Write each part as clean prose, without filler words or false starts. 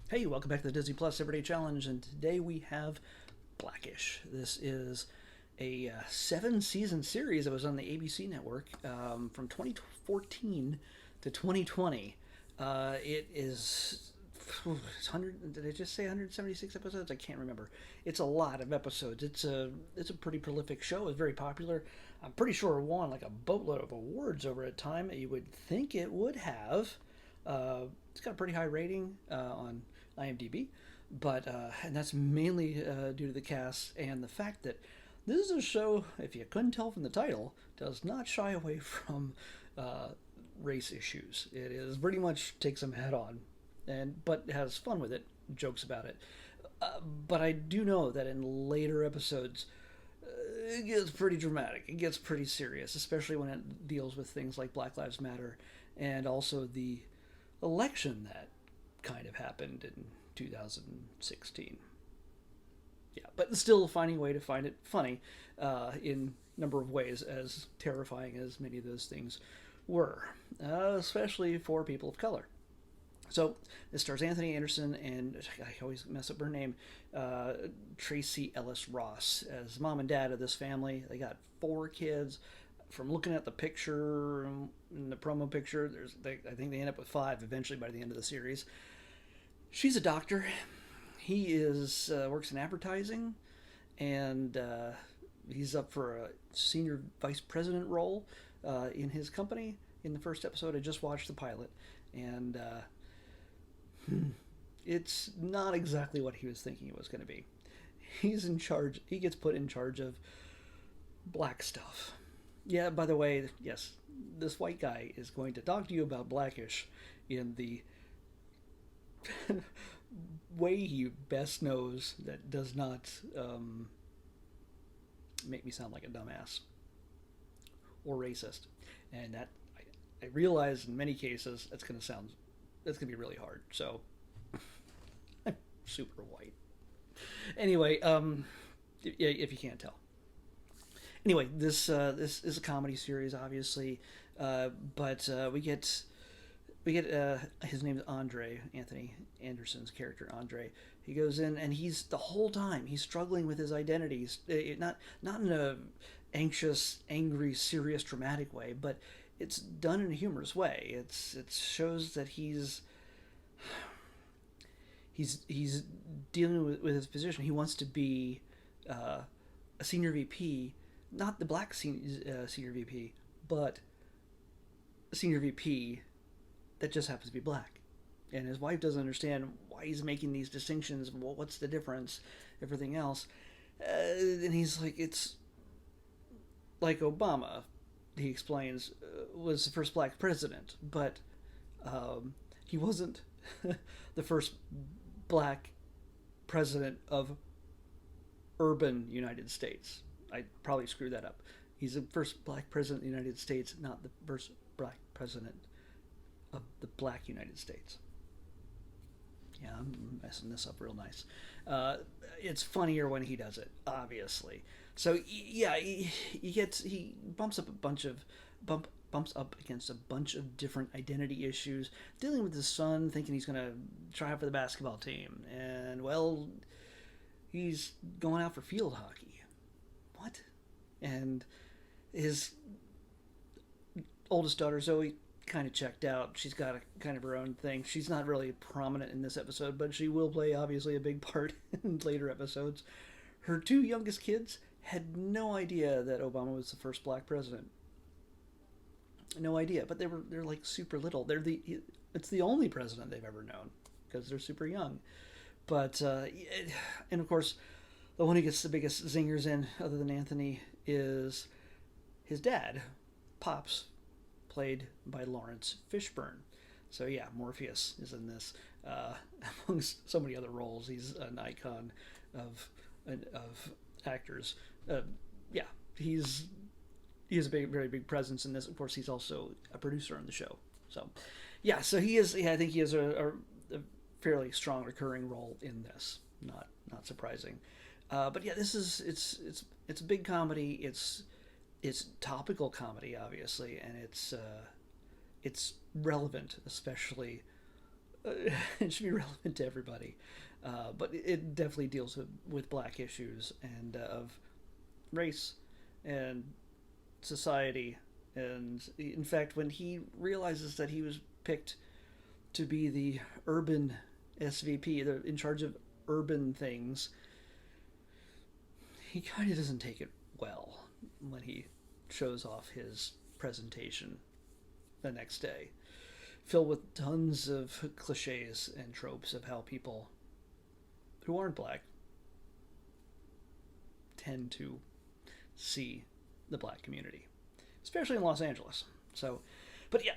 Hey, welcome back to the Disney Plus Everyday Challenge, and today we have Blackish. This is a seven-season series that was on the ABC network from 2014 to 2020. It is it's 100. Did I just say 176 episodes? I can't remember. It's a lot of episodes. It's a pretty prolific show. It's very popular. I'm pretty sure it won like a boatload of awards over a time. You would think it would have. It's got a pretty high rating on IMDb, but and that's mainly due to the cast and the fact that this is a show, if you couldn't tell from the title, does not shy away from uh, race issues. It is pretty much takes them head on, and but has fun with it, jokes about it. But I do know that in later episodes, it gets pretty dramatic. It gets pretty serious, especially when it deals with things like Black Lives Matter and also the election that kind of happened in 2016. Yeah, but still finding a way to find it funny in a number of ways, as terrifying as many of those things were, especially for people of color. So this stars Anthony Anderson and I always mess up her name, uh, Tracy Ellis Ross as mom and dad of this family. They got four kids. From looking at the picture in the promo picture, I think they end up with five eventually by the end of the series. She's a doctor. He is works in advertising, and he's up for a senior vice president role in his company. In the first episode, I just watched the pilot, and it's not exactly what he was thinking it was going to be. He's in charge. He gets put in charge of black stuff. Yeah, by the way, yes, this white guy is going to talk to you about Blackish in the way he best knows that does not make me sound like a dumbass or racist. And that I realize in many cases that's going to be really hard. So I'm super white. Anyway, if you can't tell. Anyway, this is a comedy series, obviously, but we get his name's Andre, Anthony Anderson's character Andre. He goes in and he's the whole time he's struggling with his identity. Not in a anxious, angry, serious, dramatic way, but it's done in a humorous way. It shows that he's dealing with his position. He wants to be a senior VP, not the black senior VP, but a senior VP that just happens to be black. And his wife doesn't understand why he's making these distinctions. What's the difference? Everything else. And he's like, it's like Obama, he explains, was the first black president, but he wasn't the first black president of urban United States. I probably screwed that up. He's the first black president of the United States, not the first black president of the black United States. Yeah, I'm messing this up real nice. It's funnier when he does it, obviously. So yeah, he bumps up a bunch of bumps up against a bunch of different identity issues, dealing with his son, thinking he's gonna try out for the basketball team, and well, he's going out for field hockey. What? And his oldest daughter Zoe kind of checked out. She's got a kind of her own thing. She's not really prominent in this episode, but she will play obviously a big part in later episodes. Her two youngest kids had no idea that Obama was the first black president. No idea, but they're like super little. It's the only president they've ever known because they're super young. But and of course, the one who gets the biggest zingers in, other than Anthony, is his dad, Pops, played by Lawrence Fishburne. So yeah, Morpheus is in this, amongst so many other roles. He's an icon of actors. Yeah, he has a very big presence in this. Of course, he's also a producer on the show. So yeah, so he is. Yeah, I think he has a fairly strong recurring role in this. Not surprising. But yeah, this is it's a big comedy. It's topical comedy, obviously, and it's relevant, especially it should be relevant to everybody. But it definitely deals with black issues and of race and society. And in fact, when he realizes that he was picked to be the urban SVP, in charge of urban things, he kind of doesn't take it well when he shows off his presentation the next day, filled with tons of cliches and tropes of how people who aren't black tend to see the black community, especially in Los Angeles. So, but yeah,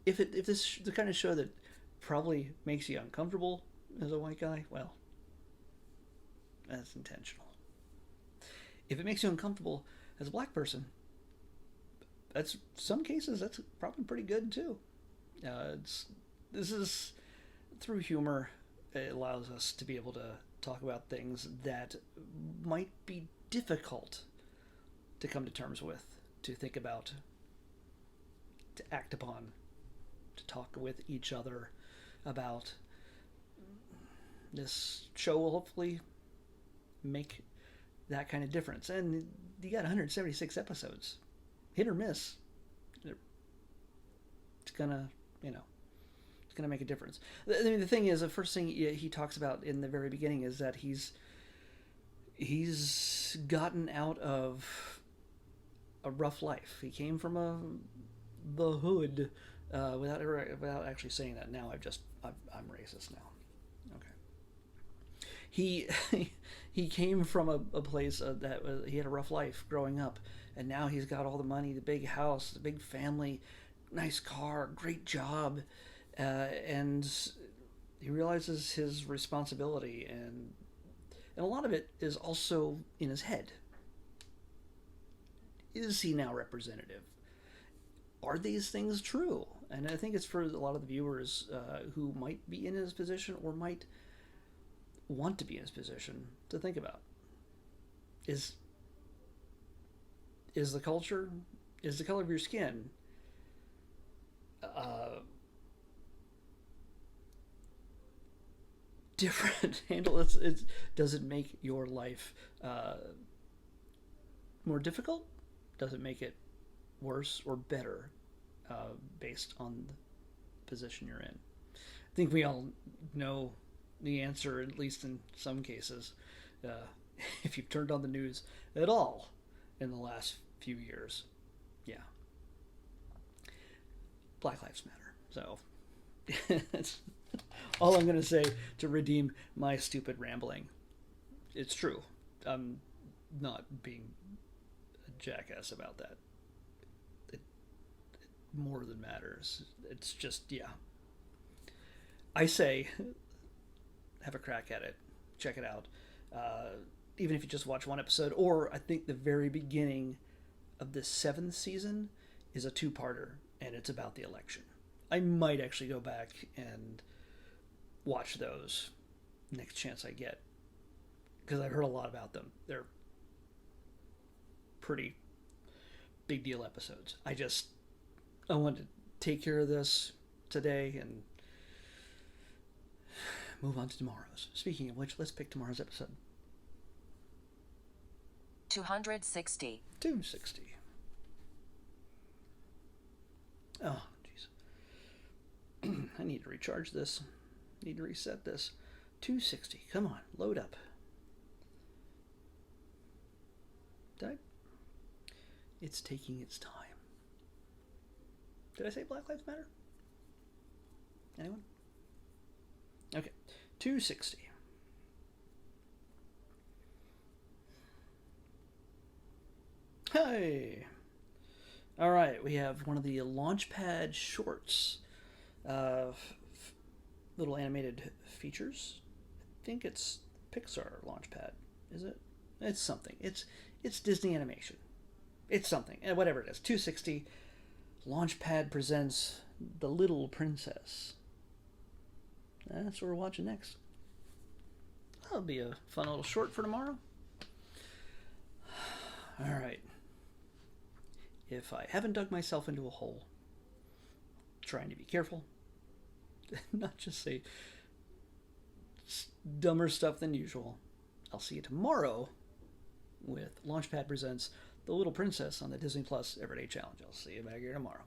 if this is the kind of show that probably makes you uncomfortable as a white guy, well, that's intentional. If it makes you uncomfortable as a black person, that's some cases that's probably pretty good too. This is through humor. It allows us to be able to talk about things that might be difficult to come to terms with, to think about, to act upon, to talk with each other about. This show will hopefully make that kind of difference. And you got 176 episodes. Hit or miss. It's gonna, it's gonna make a difference. I mean, the thing is, the first thing he talks about in the very beginning is that he's gotten out of a rough life. He came from the hood, without actually saying that. Now I'm racist now. He he came from a place that he had a rough life growing up, and now he's got all the money, the big house, the big family, nice car, great job, and he realizes his responsibility, and a lot of it is also in his head. Is he now representative? Are these things true? And I think it's for a lot of the viewers who might be in his position or might want to be in his position to think about. Is the culture, is the color of your skin different? Does it make your life more difficult? Does it make it worse or better based on the position you're in? I think we all know the answer, at least in some cases, if you've turned on the news at all in the last few years. Yeah. Black Lives Matter. So that's all I'm going to say to redeem my stupid rambling. It's true. I'm not being a jackass about that. It more than matters. It's just, yeah. I say, have a crack at it. Check it out. Even if you just watch one episode, or I think the very beginning of the 7th season is a 2-parter, and it's about the election. I might actually go back and watch those next chance I get, because I've heard a lot about them. They're pretty big deal episodes. I want to take care of this today and move on to tomorrow's. Speaking of which, let's pick tomorrow's episode. 260. 260. Oh, jeez. I need to recharge this. Need to reset this. 260. Come on, load up. It's taking its time. Did I say Black Lives Matter? Anyone? Okay. 260. Hey! Alright, we have one of the Launchpad shorts. Little animated features. I think it's Pixar Launchpad. Is it? It's something. It's Disney animation. It's something. Whatever it is. 260. Launchpad presents The Little Princess. That's what we're watching next. That'll be a fun little short for tomorrow. Alright. If I haven't dug myself into a hole, trying to be careful, not just say dumber stuff than usual. I'll see you tomorrow with Launchpad Presents The Little Princess on the Disney Plus Everyday Challenge. I'll see you back here tomorrow.